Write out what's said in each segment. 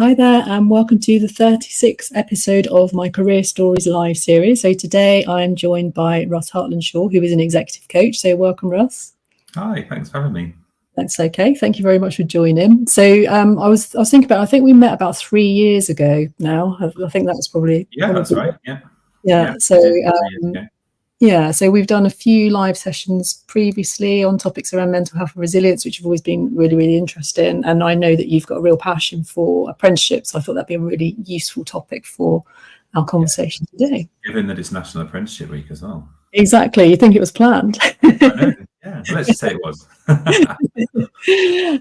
Hi there, and welcome to the 36th episode of my Career Stories Live series. So today I am joined by Russ Hartland-Shaw, who is an executive coach. So welcome, Russ. Hi, thanks for having me. That's okay. Thank you very much for joining. So I was thinking about, I think we met about 3 years ago now. I think that was probably... That's right. Yeah. So 3 years ago. Yeah, so we've done a few live sessions previously on topics around mental health and resilience, which have always been really, really interesting. And I know that you've got a real passion for apprenticeships. So I thought that'd be a really useful topic for our conversation today. Given that it's National Apprenticeship Week as well. Exactly. You think it was planned? I know. Yeah, let's just say it was.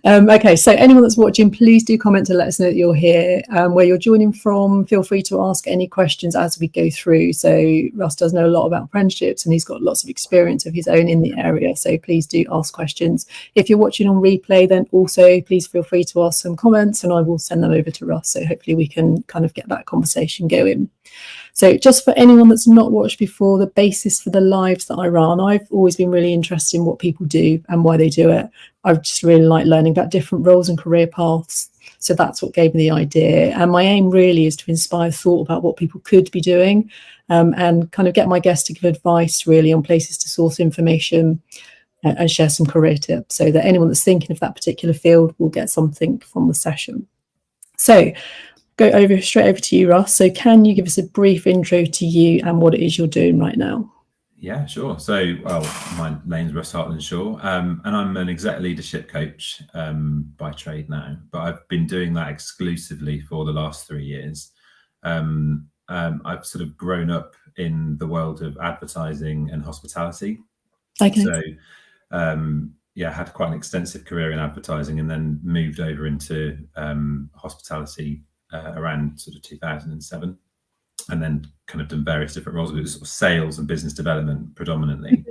Okay, so anyone that's watching, please do comment to let us know that you're here. Where you're joining from, feel free to ask any questions as we go through. So Russ does know a lot about apprenticeships and he's got lots of experience of his own in the area. So please do ask questions. If you're watching on replay, then also please feel free to ask some comments and I will send them over to Russ. So hopefully we can kind of get that conversation going. So just for anyone that's not watched before, the basis for the lives that I run, I've always been really interested in what people do and why they do it. I've just really liked learning about different roles and career paths. So that's what gave me the idea. And my aim really is to inspire thought about what people could be doing and kind of get my guests to give advice really on places to source information and share some career tips so that anyone that's thinking of that particular field will get something from the session. So go straight over to you, Russ. So can you give us a brief intro to you and what it is you're doing right now? Yeah, sure. So, my name's Russ Hartland-Shaw, and I'm an exec leadership coach by trade now, but I've been doing that exclusively for the last 3 years. I've sort of grown up in the world of advertising and hospitality. Okay. So, had quite an extensive career in advertising and then moved over into hospitality around sort of 2007, and then kind of done various different roles. It was sort of sales and business development predominantly.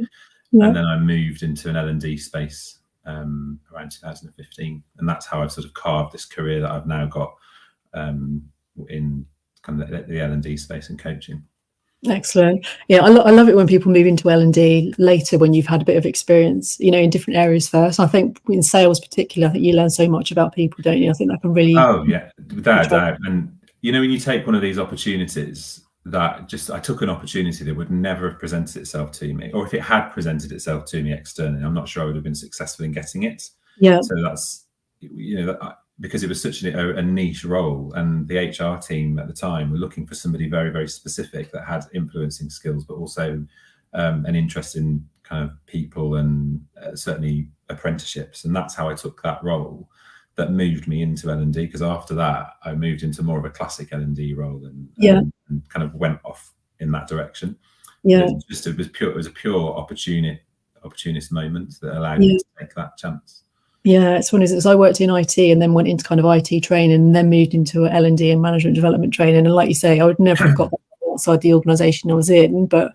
Yeah. And then I moved into an L&D space around 2015, and that's how I've sort of carved this career that I've now got in kind of the L&D space and coaching. Excellent. Yeah, I love it when people move into L&D later when you've had a bit of experience, in different areas first. I think in sales particularly, I think you learn so much about people, don't you? I think that can really... Oh, yeah, without a doubt. And, when you take one of these opportunities I took an opportunity that would never have presented itself to me, or if it had presented itself to me externally, I'm not sure I would have been successful in getting it. Yeah. So that's, because it was such a niche role, and the HR team at the time were looking for somebody very, very specific that had influencing skills, but also an interest in kind of people and certainly apprenticeships. And that's how I took that role that moved me into L&D, because after that I moved into more of a classic L&D role and kind of went off in that direction. Yeah. It was a pure opportunist moment that allowed me to take that chance. Yeah, it's funny because I worked in IT and then went into kind of IT training and then moved into L&D and management development training. And like you say, I would never have got that outside the organisation I was in, but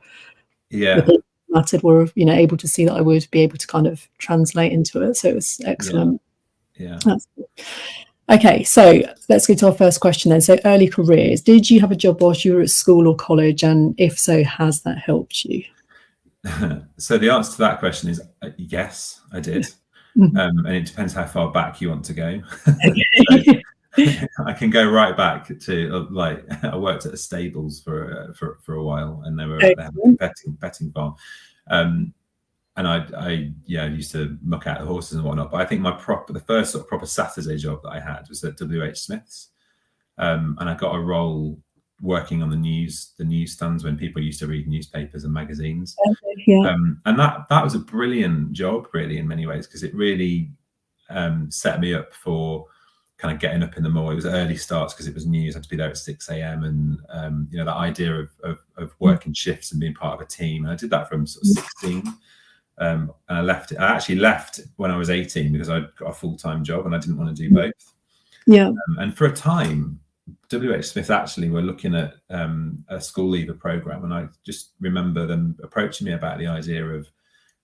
the people that mattered were, able to see that I would be able to kind of translate into it. So it was excellent. Yeah. Okay, so let's go to our first question then. So early careers, did you have a job whilst you were at school or college? And if so, has that helped you? So the answer to that question is yes, I did. And it depends how far back you want to go. I can go right back to I worked at a stables for a while, and they had a betting farm, and I used to muck out the horses and whatnot. But I think the first sort of proper Saturday job that I had was at WH Smith's, and I got a role working on the newsstands when people used to read newspapers and magazines. And that was a brilliant job, really, in many ways, because it really set me up for kind of getting up in the morning. It was early starts because it was news. I had to be there at 6 a.m. and that idea of working shifts and being part of a team. And I did that from sort of 16. And I actually left when I was 18 because I got a full-time job and I didn't want to do both. Yeah. And for a time, WH Smith actually were looking at a school leaver program, and I just remember them approaching me about the idea of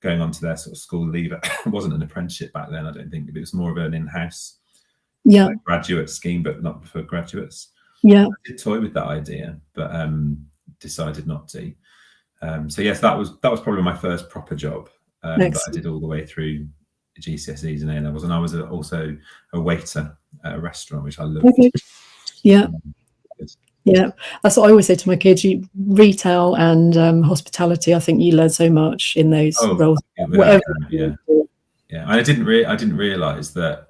going on to their sort of school leaver. It wasn't an apprenticeship back then, I don't think, but it was more of an in-house graduate scheme, but not for graduates. Yeah, I did toy with that idea, but decided not to. So yes, that was probably my first proper job that I did all the way through GCSEs and A-levels, and I was also a waiter at a restaurant, which I loved. Yeah. Yeah, that's what I always say to my kids. You retail and hospitality. I think you learn so much in those roles. Whatever. Yeah. And I didn't realize that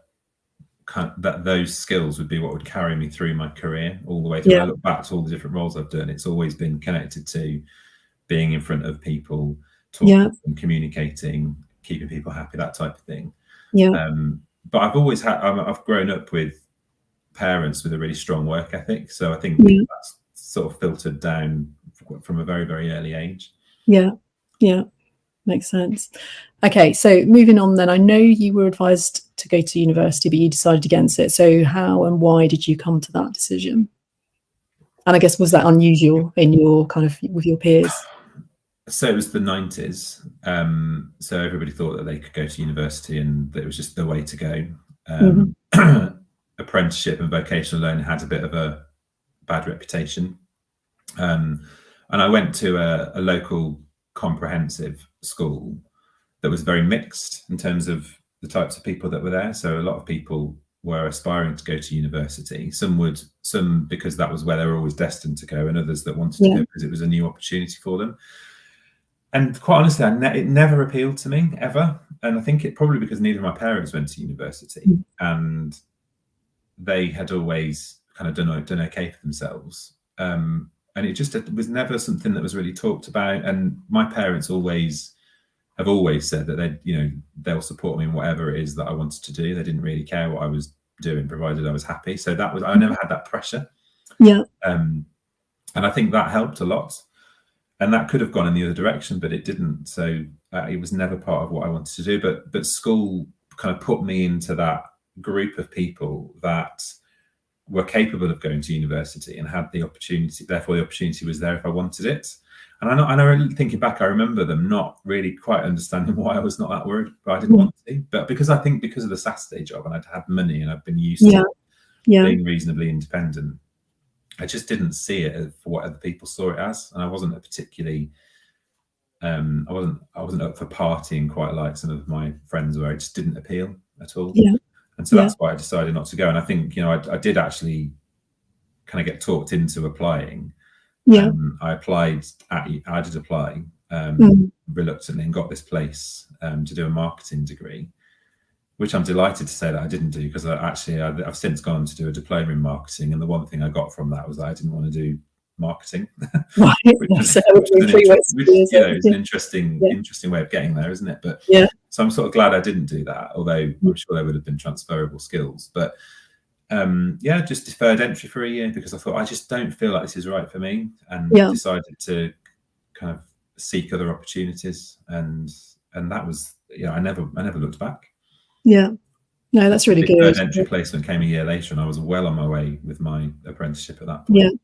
that those skills would be what would carry me through my career all the way through. When I look back to all the different roles I've done, it's always been connected to being in front of people, talking and communicating, keeping people happy, that type of thing. But I've grown up with parents with a really strong work ethic, so I think that's sort of filtered down from a very, very early age. Yeah, makes sense. Okay, so moving on then, I know you were advised to go to university, but you decided against it. So how and why did you come to that decision? And I guess, was that unusual in your kind of with your peers? So it was the 90s. So everybody thought that they could go to university and that it was just the way to go. Apprenticeship and vocational learning had a bit of a bad reputation. And I went to a local comprehensive school that was very mixed in terms of the types of people that were there. So a lot of people were aspiring to go to university. Some because that was where they were always destined to go, and others that wanted to go because it was a new opportunity for them. And quite honestly, it never appealed to me, ever. And I think it probably because neither of my parents went to university, and they had always kind of done okay for themselves. And it was never something that was really talked about. And my parents have always said that they'll support me in whatever it is that I wanted to do. They didn't really care what I was doing, provided I was happy. So I never had that pressure. And I think that helped a lot. And that could have gone in the other direction, but it didn't. So it was never part of what I wanted to do. But school kind of put me into that group of people that were capable of going to university and had the opportunity. Therefore, the opportunity was there if I wanted it. And I know, thinking back, I remember them not really quite understanding why I was not that worried, but I didn't want to. But because of the Saturday job, and I'd had money and I'd been used to being reasonably independent, I just didn't see it for what other people saw it as. And I wasn't particularly, I wasn't up for partying quite like some of my friends were. It just didn't appeal at all. And so that's why I decided not to go. And I think, I did actually kind of get talked into applying. I did apply reluctantly and got this place to do a marketing degree, which I'm delighted to say that I didn't do, because I've since gone on to do a diploma in marketing. And the one thing I got from that was that I didn't want to do marketing. Which is an interesting way of getting there, isn't it? But so I'm sort of glad I didn't do that, although I'm sure there would have been transferable skills. But just deferred entry for a year because I thought I just don't feel like this is right for me, and decided to kind of seek other opportunities, and that was I never looked back. No, that's really good. Third entry placement came a year later, and I was well on my way with my apprenticeship at that point.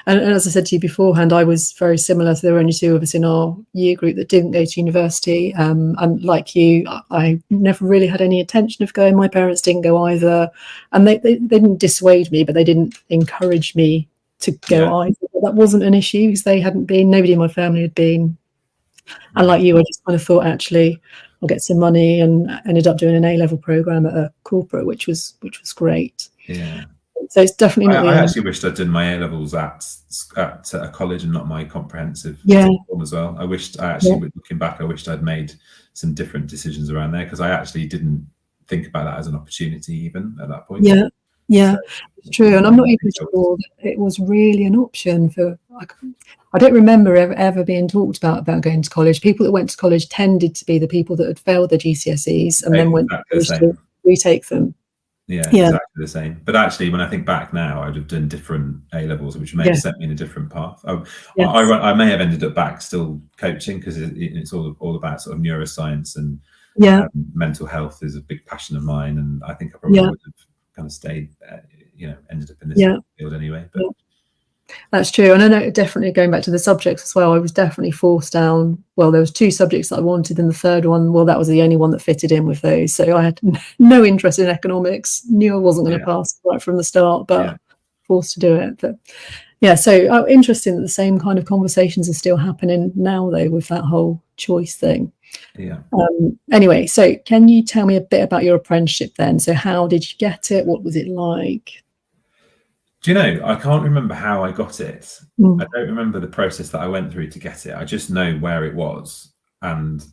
And as I said to you beforehand, I was very similar. So there were only two of us in our year group that didn't go to university. And like you, I never really had any intention of going. My parents didn't go either. And they didn't dissuade me, but they didn't encourage me to go either. But that wasn't an issue because they hadn't been. Nobody in my family had been. And like you, I just kind of thought, actually, I'll get some money, and ended up doing an A-level program at a corporate, which was great. So it's definitely not. I actually wished I'd done my A-levels at a college and not my comprehensive form as well. Looking back, I wished I'd made some different decisions around there, because I actually didn't think about that as an opportunity even at that point. So, it's true. And I'm not even sure that it was really an option for. I don't remember ever being talked about going to college. People that went to college tended to be the people that had failed their GCSEs and then went to college to retake them. Exactly the same. But actually, when I think back now, I'd have done different A-levels, which may have set me in a different path. I may have ended up back still coaching, because it's all about sort of neuroscience, and mental health is a big passion of mine. And I think I probably would have kind of stayed, ended up in this field anyway. But that's true. And I know, definitely going back to the subjects as well, I was definitely forced down. Well, there was two subjects that I wanted, and the third one, that was the only one that fitted in with those. So I had no interest in economics, knew I wasn't going to pass right from the start, but forced to do it. But so interesting that the same kind of conversations are still happening now, though, with that whole choice thing. Anyway, so can you tell me a bit about your apprenticeship then? So how did you get it? What was it like? Do you know, I can't remember how I got it. Mm. I don't remember the process that I went through to get it. I just know where it was. And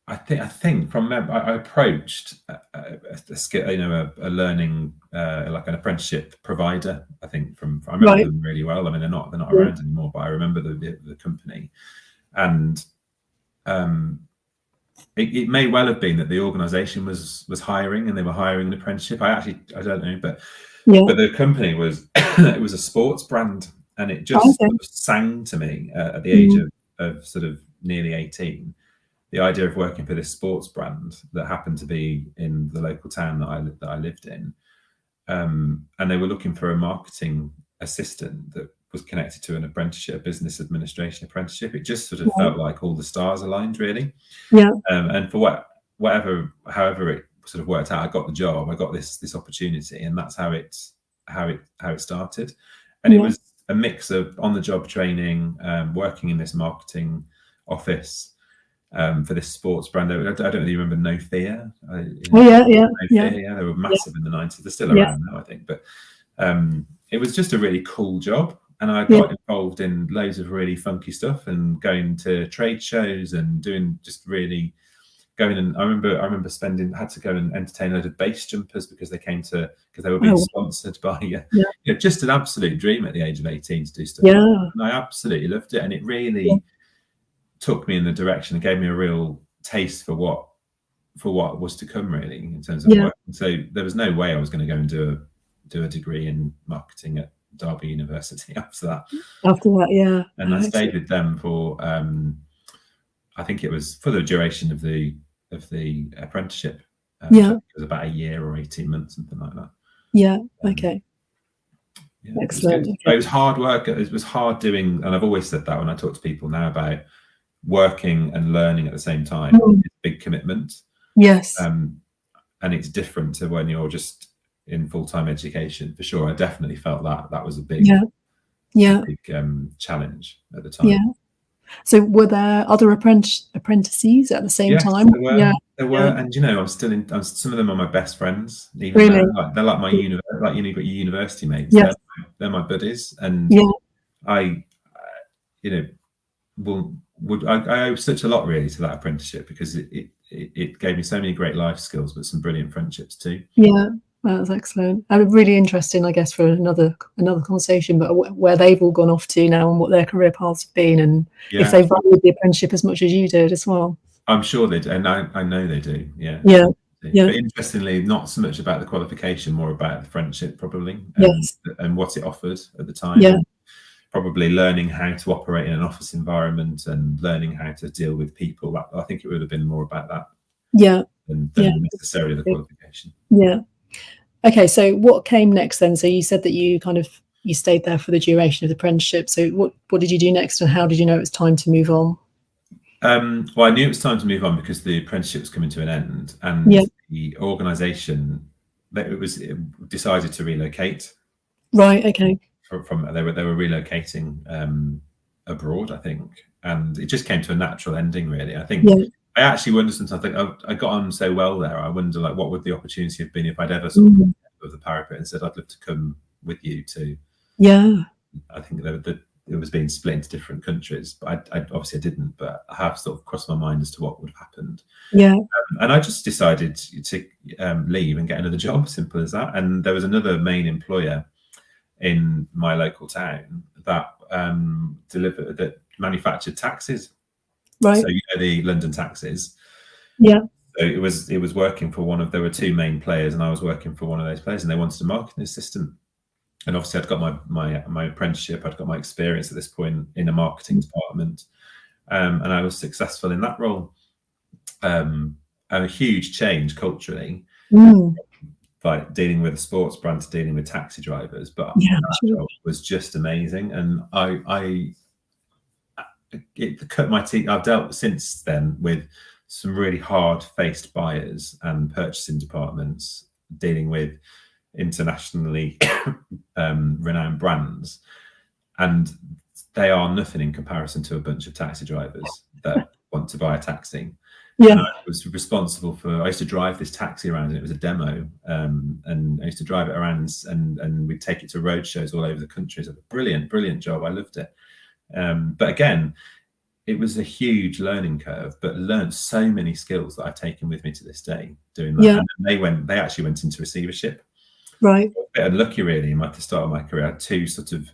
I think from I approached a skill, a learning, like an apprenticeship provider. I think I remember them really well. I mean, they're not around anymore, but I remember the company. And it may well have been that the organisation was hiring and they were hiring an apprenticeship. I don't know, but the company was it was a sports brand, and it just sort of sang to me at the age of sort of nearly 18. The idea of working for this sports brand that happened to be in the local town that I lived in, and they were looking for a marketing assistant that was connected to an apprenticeship, a business administration apprenticeship. It just sort of felt like all the stars aligned, really. Yeah. And for however it sort of worked out, I got the job. I got this opportunity, and that's how it started. And it was a mix of on-the-job training, working in this marketing office for this sports brand. I don't really remember No Fear. No Fear, they were massive in the 90s. They're still around now, I think. But it was just a really cool job. And I got involved in loads of really funky stuff and going to trade shows and doing just really going. And I remember had to go and entertain a load of base jumpers because they were being sponsored by just an absolute dream at the age of 18 to do stuff. Like that. And I absolutely loved it. And it really took me in the direction and gave me a real taste for what was to come, really, in terms of work. So there was no way I was going to go and do a degree in marketing at Derby University after that. And I stayed with them for I think it was for the duration of the apprenticeship. It was about a year or 18 months, something like that. Excellent. It was hard work. It was hard doing, and I've always said that when I talk to people now about working and learning at the same time. It's a big commitment. And it's different to when you're just in full-time education, for sure. I definitely felt that was a big challenge at the time. So were there other apprentices at the same time? There were, and I'm still in. Some of them are my best friends. Even now. They're like my you've got your university mates. They're my buddies, and I owe such a lot, really, to that apprenticeship, because it gave me so many great life skills, but some brilliant friendships too. That's excellent. And really interesting, I guess, for another conversation, but where they've all gone off to now and what their career paths have been, and if they valued the apprenticeship as much as you did as well. I'm sure they do, and I know they do. But interestingly, not so much about the qualification, more about the friendship, probably, and what it offered at the time. Probably learning how to operate in an office environment and learning how to deal with people. I think it would have been more about that than necessarily the qualification. Okay, so what came next then? So you said that you stayed there for the duration of the apprenticeship. So what did you do next, and how did you know it was time to move on? Well, I knew it was time to move on because the apprenticeship was coming to an end, and the organisation it decided to relocate. Right. Okay. From they were relocating abroad, I think, and it just came to a natural ending, really. I think I actually wonder sometimes. I got on so well there. I wonder, like, what would the opportunity have been if I'd ever sort of come over the parapet and said, "I'd love to come with you to." I think it was being split into different countries, but I obviously didn't. But I have sort of crossed my mind as to what would have happened. And I just decided to leave and get another job. Simple as that. And there was another main employer in my local town that manufactured taxis. Right. So the London taxis. So it was working for there were two main players, and I was working for one of those players, and they wanted a marketing assistant. And obviously I'd got my apprenticeship, I'd got my experience at this point in a marketing department, and I was successful in that role. A huge change culturally, like dealing with a sports brand to dealing with taxi drivers, but that job was just amazing, and it cut my teeth. I've dealt since then with some really hard-faced buyers and purchasing departments dealing with internationally renowned brands, and they are nothing in comparison to a bunch of taxi drivers that want to buy a taxi. Yeah. And I was responsible for, I used to drive this taxi around, and it was a demo, and I used to drive it around, and we'd take it to road shows all over the country. So brilliant job. I loved it. But again, it was a huge learning curve, but learned so many skills that I've taken with me to this day doing that. Yeah. And they actually went into receivership. Right. A bit unlucky really at the start of my career. I had two sort of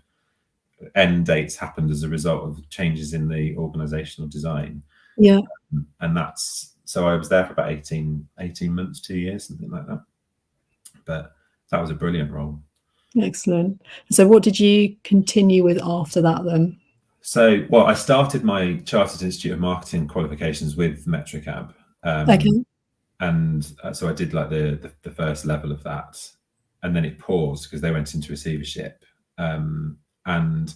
end dates happened as a result of changes in the organizational design. Yeah. And so I was there for about 18 months, 2 years, something like that. But that was a brilliant role. Excellent. So what did you continue with after that then? So, well, I started my Chartered Institute of Marketing qualifications with Metricab. Okay. And so I did like the first level of that, and then it paused because they went into receivership. And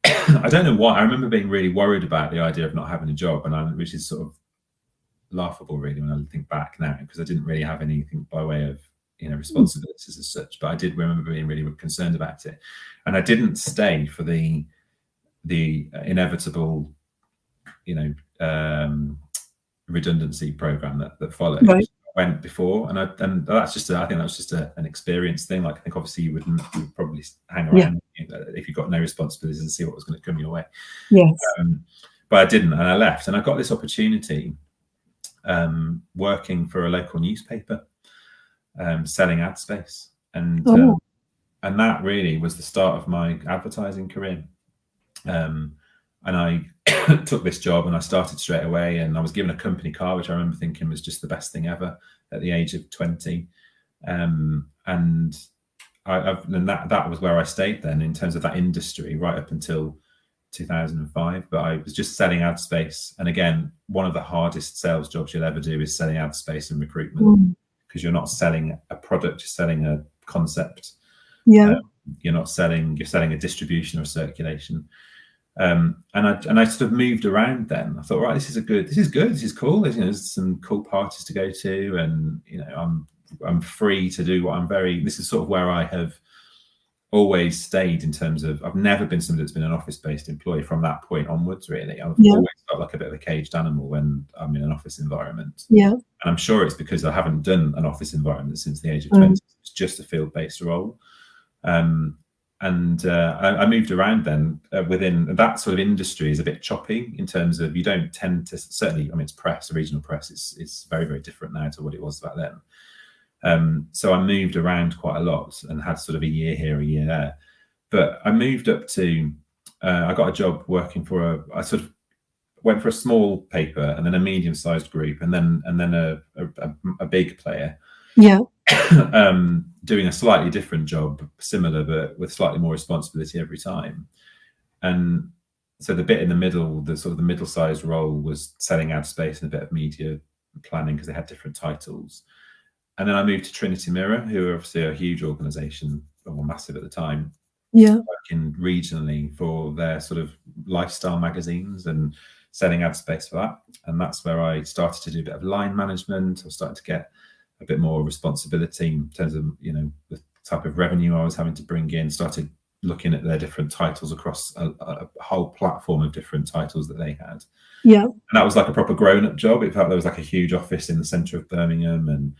I don't know why. I remember being really worried about the idea of not having a job, which is sort of laughable really when I think back now, because I didn't really have anything by way of responsibilities as such. But I did remember being really concerned about it, and I didn't stay for the inevitable, redundancy program that followed. Right. Went before, and that's just I think that's just an experience thing. Like I think obviously you would probably hang around if you got no responsibilities and see what was going to come your way. Yes. But I didn't, and I left, and I got this opportunity working for a local newspaper, selling ad space, and that really was the start of my advertising career. And I took this job, and I started straight away, and I was given a company car, which I remember thinking was just the best thing ever at the age of 20. And that was where I stayed then in terms of that industry right up until 2005. But I was just selling ad space. And again, one of the hardest sales jobs you'll ever do is selling ad space and recruitment, because you're not selling a product, you're selling a concept. Yeah. You're selling a distribution or a circulation. And I sort of moved around then. I thought, right, this is good, this is cool. There's some cool parties to go to, and I'm free to do what this is sort of where I have always stayed in terms of, I've never been somebody that's been an office-based employee from that point onwards, really. I've always felt like a bit of a caged animal when I'm in an office environment. Yeah. And I'm sure it's because I haven't done an office environment since the age of 20. It's just a field-based role. And I moved around then within that sort of industry is a bit choppy in terms of you don't tend to, certainly, it's press, regional press is very, very different now to what it was back then. So I moved around quite a lot and had sort of a year here, a year there. But I moved up to, I got a job working I sort of went for a small paper, and then a medium-sized group, and then a big player. Yeah. Doing a slightly different job, similar but with slightly more responsibility every time. And so the bit in the middle, the sort of the middle-sized role, was selling ad space and a bit of media planning, because they had different titles. And then I moved to Trinity Mirror, who are obviously a huge organisation, or massive at the time. Yeah. Working regionally for their sort of lifestyle magazines and selling ad space for that. And that's where I started to do a bit of line management. I started to get a bit more responsibility in terms of the type of revenue I was having to bring in. Started looking at their different titles across a whole platform of different titles that they had. Yeah, and that was like a proper grown-up job. It felt there was like a huge office in the centre of Birmingham, and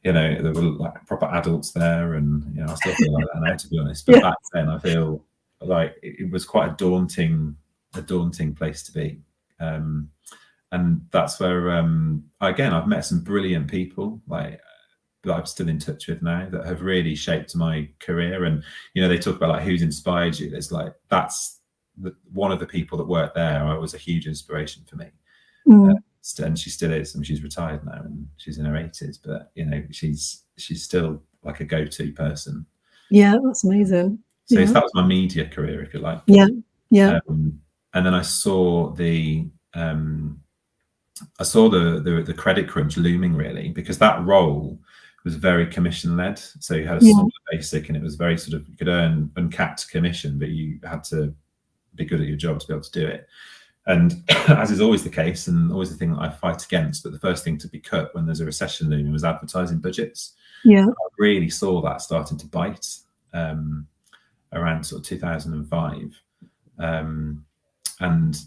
there were like proper adults there, and I still feel like that now, to be honest. But back then, I feel like it was quite a daunting place to be. And that's where, again, I've met some brilliant people that I'm still in touch with now that have really shaped my career. And, they talk about like who's inspired you. There's like, that's one of the people that worked there was a huge inspiration for me. And she still is. I mean, she's retired now and she's in her 80s, but, she's still like a go-to person. Yeah, that's amazing. So that was my media career, if you like. Yeah, yeah. And then I saw the credit crunch looming, really, because that role was very commission led. So you had a small basic, and it was very sort of, you could earn uncapped commission, but you had to be good at your job to be able to do it. And as is always the case, and always the thing that I fight against, but the first thing to be cut when there's a recession looming was advertising budgets. Yeah, I really saw that starting to bite around sort of 2005, and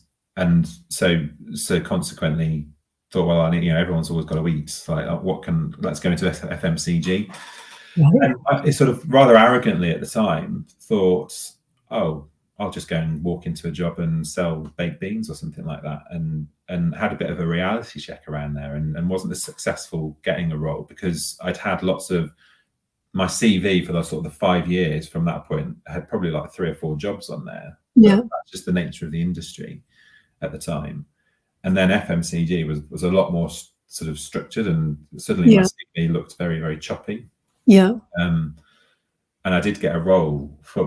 so consequently thought, well, I need, everyone's always got to eat. It's like, let's go into FMCG. Right. And I sort of rather arrogantly at the time thought, oh, I'll just go and walk into a job and sell baked beans or something like that, and had a bit of a reality check around there, and wasn't as successful getting a role because I'd had lots of my CV for the sort of the 5 years from that point had probably like 3 or 4 jobs on there. Yeah, that's just the nature of the industry at the time. And then FMCG was a lot more sort of structured, and suddenly my CV looked very, very choppy. Yeah. And I did get a role for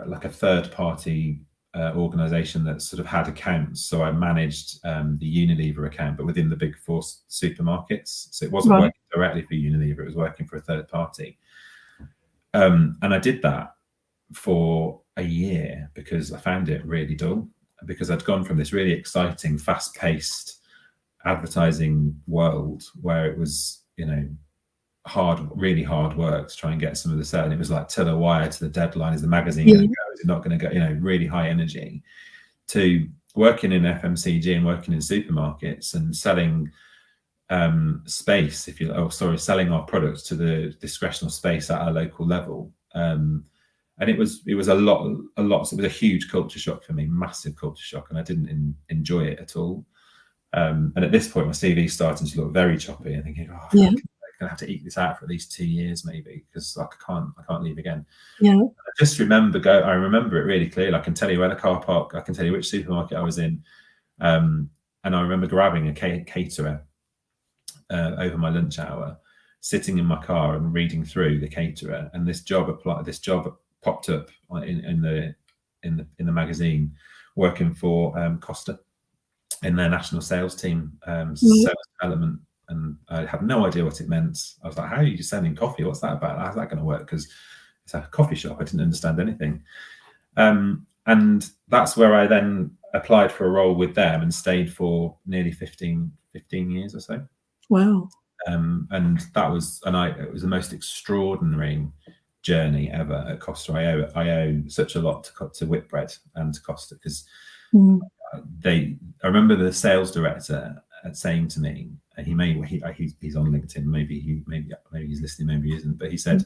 like a third party organization that sort of had accounts. So I managed the Unilever account, but within the big 4 supermarkets. So it wasn't working directly for Unilever, it was working for a third party. And I did that for a year because I found it really dull, because I'd gone from this really exciting, fast paced advertising world where it was, really hard work to try and get some of the sale. And it was like to the wire, to the deadline. Is the magazine going to go? Is it not going to go? Really high energy. To working in FMCG and working in supermarkets and selling space, selling our products to the discretional space at our local level. And it was a lot. It was a huge culture shock for me, massive culture shock, and I didn't enjoy it at all. And at this point, my CV starting to look very choppy, and thinking, I'm gonna have to eat this out for at least 2 years, maybe, because I can't leave again. Yeah. I just remember I remember it really clearly. I can tell you where the car park. I can tell you which supermarket I was in, and I remember grabbing a caterer over my lunch hour, sitting in my car and reading through the caterer, and this job popped up in the magazine, working for Costa in their national sales team, sales development. And I had no idea what it meant. I was like, how are you selling coffee? What's that about? How's that going to work? Because it's a coffee shop. I didn't understand anything. And that's where I then applied for a role with them and stayed for nearly 15 years or so. Wow. And it was the most extraordinary journey ever at Costa. I owe such a lot to Whitbread and to Costa, because I remember the sales director saying to me, he's on LinkedIn, maybe he's listening, maybe he isn't, but he said,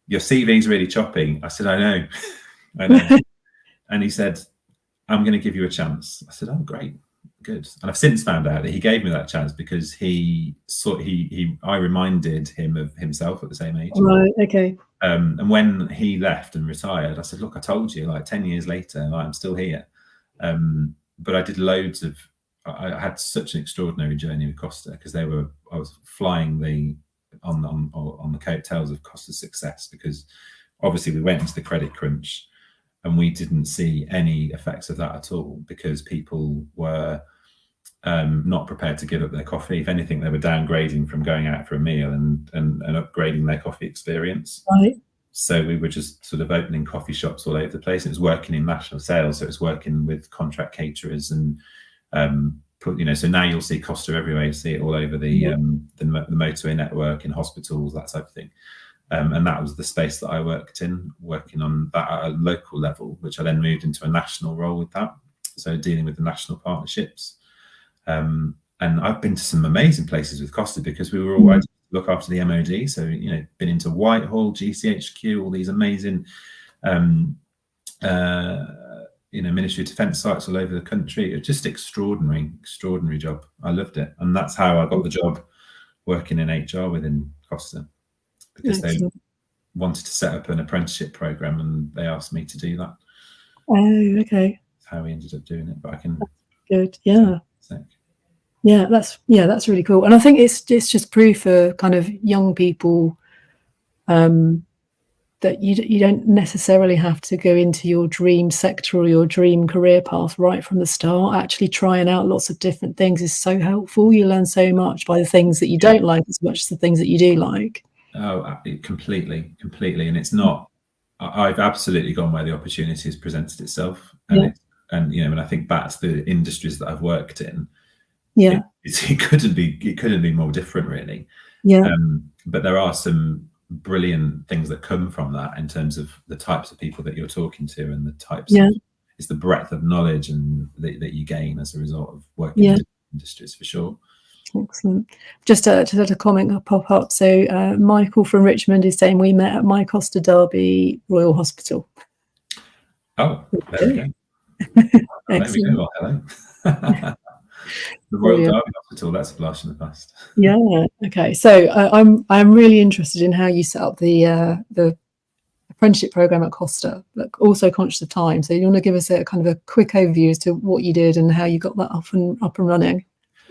your CV's really choppy. I said, I know. And he said, I'm going to give you a chance. I said, oh, great, good. And I've since found out that he gave me that chance because I reminded him of himself at the same age. Right. Okay. And when he left and retired, I said, look, I told you, like 10 years later, I'm still here. But I did I had such an extraordinary journey with Costa, because I was flying on the coattails of Costa's success, because obviously we went into the credit crunch and we didn't see any effects of that at all, because people were not prepared to give up their coffee. If anything, they were downgrading from going out for a meal and upgrading their coffee experience. Right. So we were just sort of opening coffee shops all over the place. It was working in national sales, so it was working with contract caterers and so now you'll see Costa everywhere. You see it all over the motorway network, in hospitals, that type of thing. And that was the space that I worked in, working on that at a local level, which I then moved into a national role with that. So dealing with the national partnerships. And I've been to some amazing places with Costa, because we were all look after the MOD. So, been into Whitehall, GCHQ, all these amazing Ministry of Defence sites all over the country. It was just extraordinary job. I loved it. And that's how I got the job working in HR within Costa, because they wanted to set up an apprenticeship program and they asked me to do that. Oh, okay. That's how we ended up doing it. But I can. Good. Yeah. Yeah, that's really cool. And I think it's just proof for kind of young people that you don't necessarily have to go into your dream sector or your dream career path right from the start. Actually trying out lots of different things is so helpful. You learn so much by the things that you don't like as much as the things that you do like. Oh, completely. And it's not, I've absolutely gone where the opportunity has presented itself. And when I think back to the industries that I've worked in, it couldn't be more different, really. But there are some brilliant things that come from that, in terms of the types of people that you're talking to, and the types of, it's the breadth of knowledge and that you gain as a result of working in industries for sure. Excellent. Just had a comment pop up. So Michael from Richmond is saying we met at my Costa Derby Royal Hospital. Oh, there we go. Excellent. Well, hello. The Royal Derby Hospital, that's a blast in the past. Yeah. Okay. So I'm really interested in how you set up the apprenticeship program at Costa, but also conscious of time. So you want to give us a kind of a quick overview as to what you did and how you got that up and running.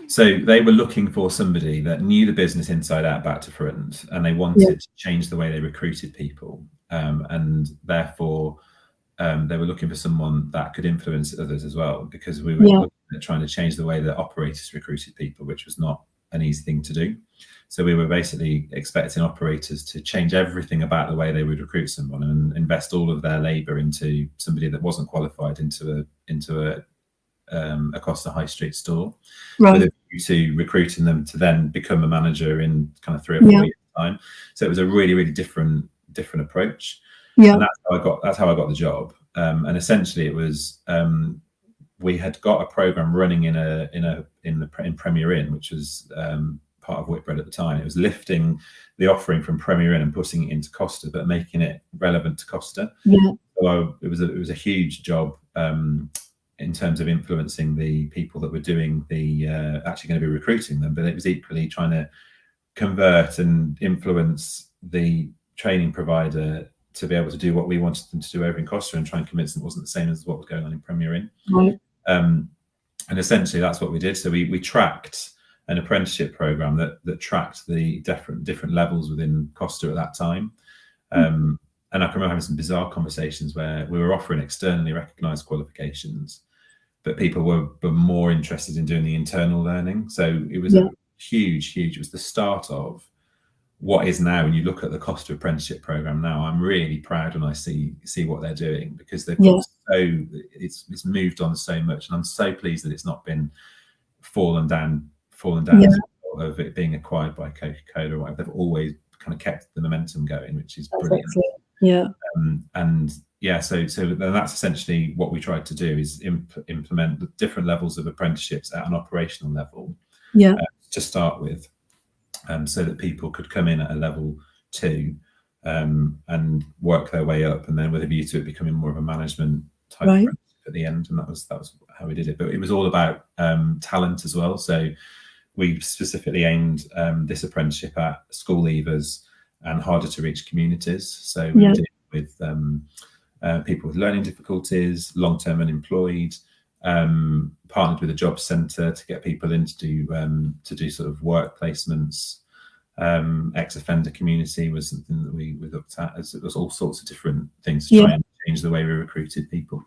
So they were looking for somebody that knew the business inside out, back to front, and they wanted to change the way they recruited people, and therefore they were looking for someone that could influence others as well, because we were looking at trying to change the way that operators recruited people, which was not an easy thing to do. So we were basically expecting operators to change everything about the way they would recruit someone and invest all of their labour into somebody that wasn't qualified into a Costa High Street store, with a view to recruiting them to then become a manager in kind of 3 or 4 years time. So it was a really different approach. And that's how I got the job. And essentially it was we had got a program running in Premier Inn, which was part of Whitbread at the time. It was lifting the offering from Premier Inn and putting it into Costa, but making it relevant to Costa. So it was a huge job in terms of influencing the people that were doing the actually going to be recruiting them, but it was equally trying to convert and influence the training provider to be able to do what we wanted them to do over in Costa and try and convince them it wasn't the same as what was going on in Premier Inn. And essentially that's what we did. So we tracked an apprenticeship program that tracked the different levels within Costa at that time. And I can remember having some bizarre conversations where we were offering externally recognised qualifications, but people were more interested in doing the internal learning. So it was a huge, it was the start of what is now, when you look at the Costa apprenticeship program now, I'm really proud when I see what they're doing, because they've got it's moved on so much, and I'm so pleased that it's not been fallen down of it being acquired by Coca-Cola or whatever. They've always kind of kept the momentum going, which is brilliant. So then that's essentially what we tried to do, is implement the different levels of apprenticeships at an operational level to start with, so that people could come in at a level 2 and work their way up, and then with a view to it becoming more of a management type apprenticeship at the end. And that was how we did it. But it was all about talent as well. So we specifically aimed this apprenticeship at school leavers and harder to reach communities. So we did with people with learning difficulties, long-term unemployed, partnered with a job centre to get people in to do sort of work placements. Ex-offender community was something that we looked at. It was all sorts of different things to try and change the way we recruited people.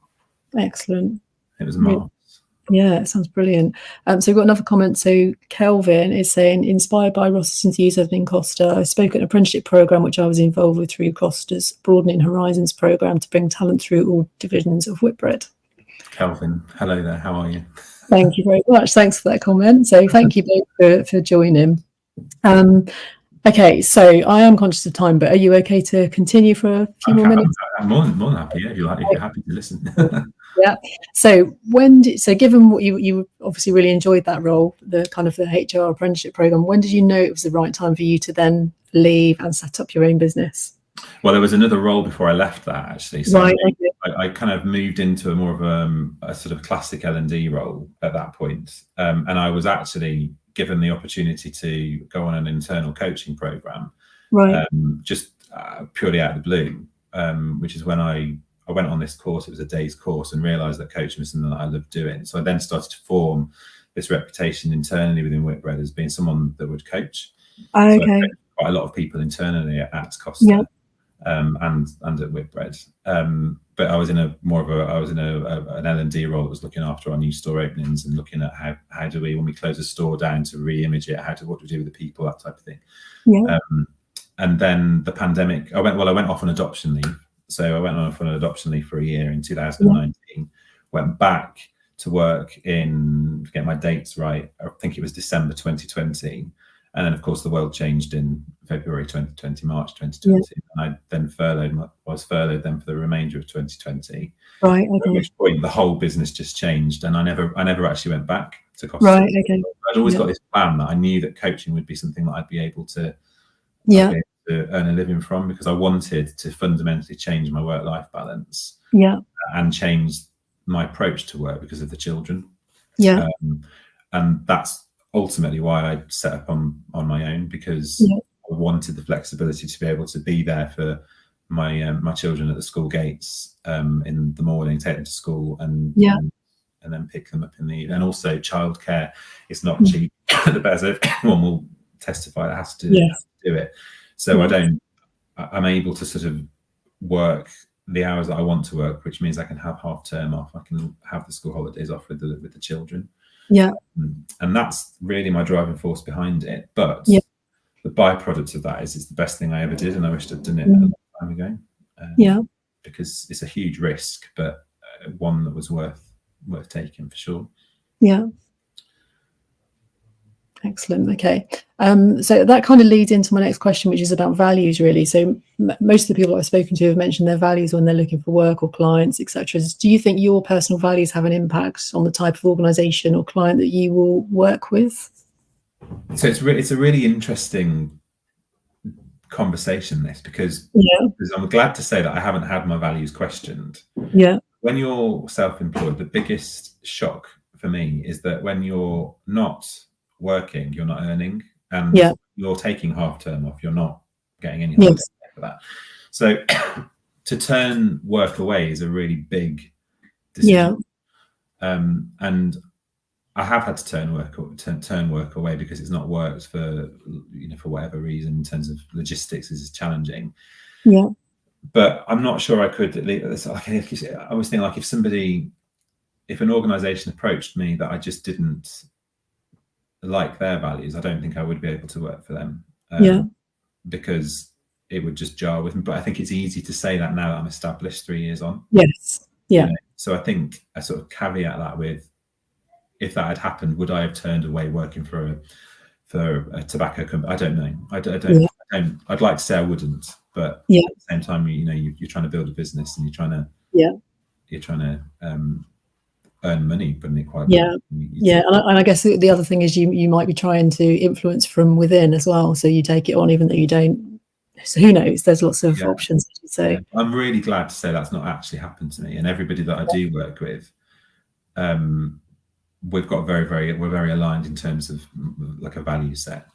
Excellent. It was marvellous. Yeah, it sounds brilliant. So we've got another comment. So Kelvin is saying, inspired by Ross's enthusiasm in Costa, I spoke at an apprenticeship programme which I was involved with through Costa's Broadening Horizons programme to bring talent through all divisions of Whitbread. Kelvin, hello there, how are you? Thank you very much. Thanks for that comment. So thank you both for joining. Okay, so I am conscious of time, but are you okay to continue for a few more minutes? I'm more than happy, if you're happy to listen. Yeah. So given what you obviously really enjoyed that role, the kind of the HR apprenticeship program, when did you know it was the right time for you to then leave and set up your own business? Well, there was another role before I left that, actually. So I kind of moved into more of a sort of classic L&D role at that point. And I was actually given the opportunity to go on an internal coaching program, just purely out of the blue, which is when I went on this course. It was a day's course, and realised that coaching was something that I loved doing. So I then started to form this reputation internally within Whitbread as being someone that would coach. So I coached quite a lot of people internally at Costa. And at Whitbread, but I was in an L&D role that was looking after our new store openings and looking at how do we, when we close a store down, to re-image it, what do we do with the people, that type of thing. And then the pandemic, I went off on adoption leave. So I went off on adoption leave for a year in 2019. Went back to work to get my dates right, I think it was December 2020. And then, of course, the world changed in February 2020, March 2020. And I then was furloughed then for the remainder of 2020. At which point the whole business just changed, and I never actually went back. to Costa. Right. Okay. I'd always got this plan that I knew that coaching would be something that I'd be able to earn a living from, because I wanted to fundamentally change my work-life balance. And change my approach to work because of the children. And that's ultimately why I set up on my own, because I wanted the flexibility to be able to be there for my children at the school gates in the morning, take them to school, and then pick them up in the evening. And also childcare is not cheap. The best, everyone will testify that has to do it. So I'm able to sort of work the hours that I want to work, which means I can have half term off, I can have the school holidays off with the children. And that's really my driving force behind it. But the byproduct of that is it's the best thing I ever did, and I wish I'd done it a long time ago. Because it's a huge risk, but one that was worth taking for sure. Excellent. Okay. So that kind of leads into my next question, which is about values, really. So most of the people I've spoken to have mentioned their values when they're looking for work or clients, etc. Do you think your personal values have an impact on the type of organisation or client that you will work with? So it's a really interesting conversation, this, because I'm glad to say that I haven't had my values questioned. When you're self-employed, the biggest shock for me is that when you're not working, you're not earning, and you're taking half term off, you're not getting any holiday for that. So to turn work away is a really big decision. And I have had to turn work away because it's not worked for whatever reason. In terms of logistics, is challenging. But I'm not sure I could. I was thinking, like, if an organisation approached me that I just didn't like their values, I don't think I would be able to work for them. Because it would just jar with me. But I think it's easy to say that now that I'm established 3 years on. So I think I sort of caveat that with, if that had happened, would I have turned away working for a tobacco company? I don't know. I don't. I'd like to say I wouldn't, but at the same time, you're trying to build a business, and you're trying to earn money, putting it quite and I guess the other thing is you might be trying to influence from within as well, so you take it on even though you don't. So who knows, there's lots of options, as you say. I'm really glad to say that's not actually happened to me, and everybody that I do work with, we're very aligned in terms of like a value set.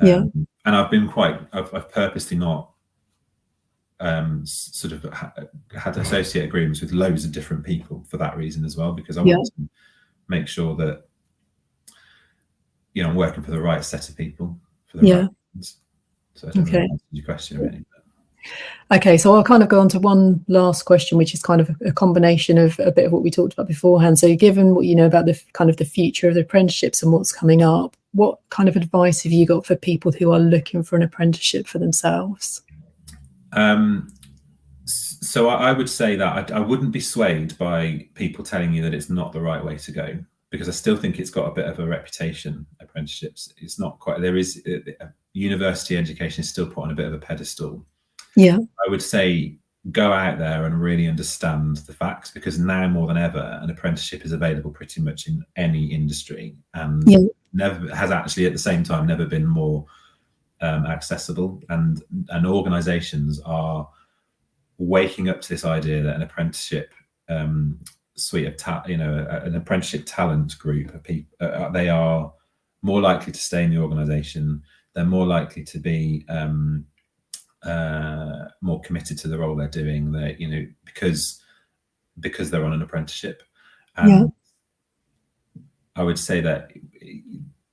And I've purposely not sort of had associate agreements with loads of different people for that reason as well, because I want to make sure that I'm working for the right set of people for the right reasons. So I don't really answer your question really. Okay, so I'll kind of go on to one last question, which is kind of a combination of a bit of what we talked about beforehand. So given what you know about the kind of the future of the apprenticeships and what's coming up, what kind of advice have you got for people who are looking for an apprenticeship for themselves? So I would say that I wouldn't be swayed by people telling you that it's not the right way to go, because I still think it's got a bit of a reputation. Apprenticeships, it's not quite. There is university education is still put on a bit of a pedestal. I would say go out there and really understand the facts, because now more than ever an apprenticeship is available pretty much in any industry, and never has actually at the same time never been more accessible, and organizations are waking up to this idea that an apprenticeship suite of an apprenticeship talent group of people, they are more likely to stay in the organization, they're more likely to be more committed to the role they're doing, because they're on an apprenticeship. And I would say that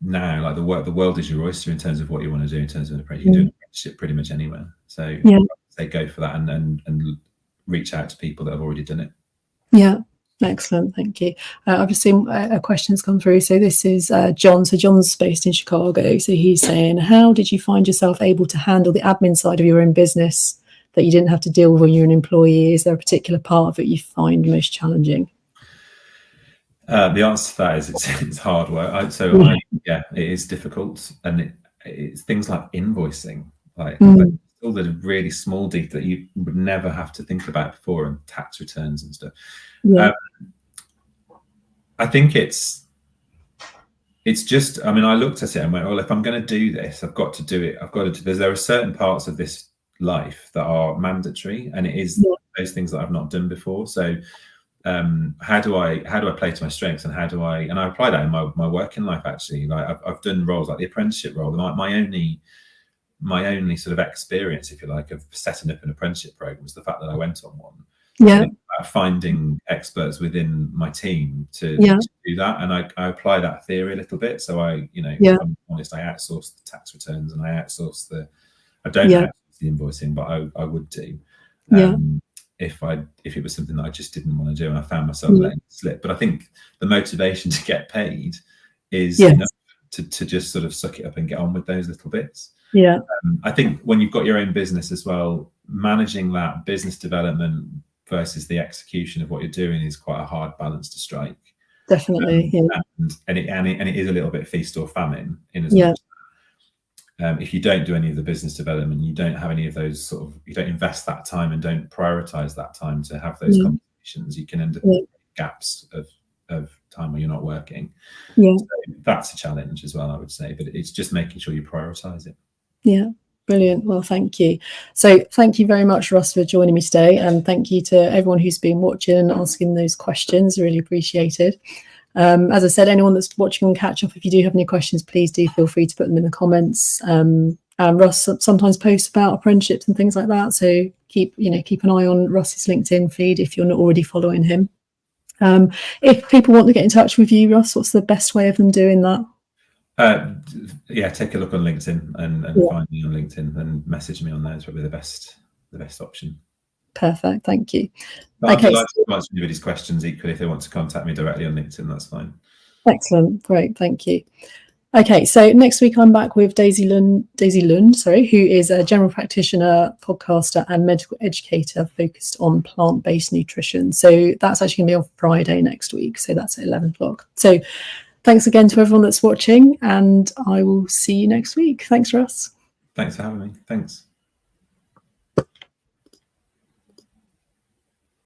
now, like the world is your oyster in terms of what you want to do in terms of an apprenticeship. You can do an apprenticeship pretty much anywhere. So say go for that and reach out to people that have already done it. Excellent, thank you. I've just seen a question's come through. So this is John. So John's based in Chicago. So he's saying, how did you find yourself able to handle the admin side of your own business that you didn't have to deal with when you're an employee? Is there a particular part of it you find most challenging? The answer to that is it's hard work. It is difficult, and it's things like invoicing, like all the really small details that you would never have to think about before, and tax returns and stuff. I think it's It's just, I mean, I looked at it and went, well, if I'm going to do this, I've got to do it. There are certain parts of this life that are mandatory, and it is those things that I've not done before. So how do I play to my strengths, and I apply that in my working life, actually. Like I've done roles like the apprenticeship role. My only sort of experience, if you like, of setting up an apprenticeship program was the fact that I went on one. Yeah. Finding experts within my team to do that, and I apply that theory a little bit. So if I'm honest, I outsource the tax returns, and I outsource I don't outsource the invoicing, but I would do if it was something that I just didn't want to do, and I found myself letting it slip. But I think the motivation to get paid is enough to just sort of suck it up and get on with those little bits. I think when you've got your own business as well, managing that business development versus the execution of what you're doing is quite a hard balance to strike. Definitely. And it is a little bit feast or famine in as much if you don't do any of the business development, you don't have any of those you don't invest that time and don't prioritize that time to have those conversations, you can end up with gaps of time where you're not working. So that's a challenge as well, I would say, but it's just making sure you prioritize it. Brilliant. Well, thank you. So thank you very much, Russ, for joining me today, and thank you to everyone who's been watching and asking those questions. Really appreciated. As I said, anyone that's watching on catch up, if you do have any questions, please do feel free to put them in the comments. Russ sometimes posts about apprenticeships and things like that, so keep an eye on Russ's LinkedIn feed if you're not already following him. If people want to get in touch with you, Russ, what's the best way of them doing that? Take a look on LinkedIn and find me on LinkedIn and message me on there. Is probably the best option. Perfect, thank you. I'd like to answer anybody's questions equally. If they want to contact me directly on LinkedIn, that's fine. Excellent, great, thank you. Okay, so next week I'm back with Daisy Lund, who is a general practitioner, podcaster, and medical educator focused on plant-based nutrition. So that's actually going to be on Friday next week. So that's at 11 o'clock. So thanks again to everyone that's watching, and I will see you next week. Thanks, Russ. Thanks for having me. Thanks.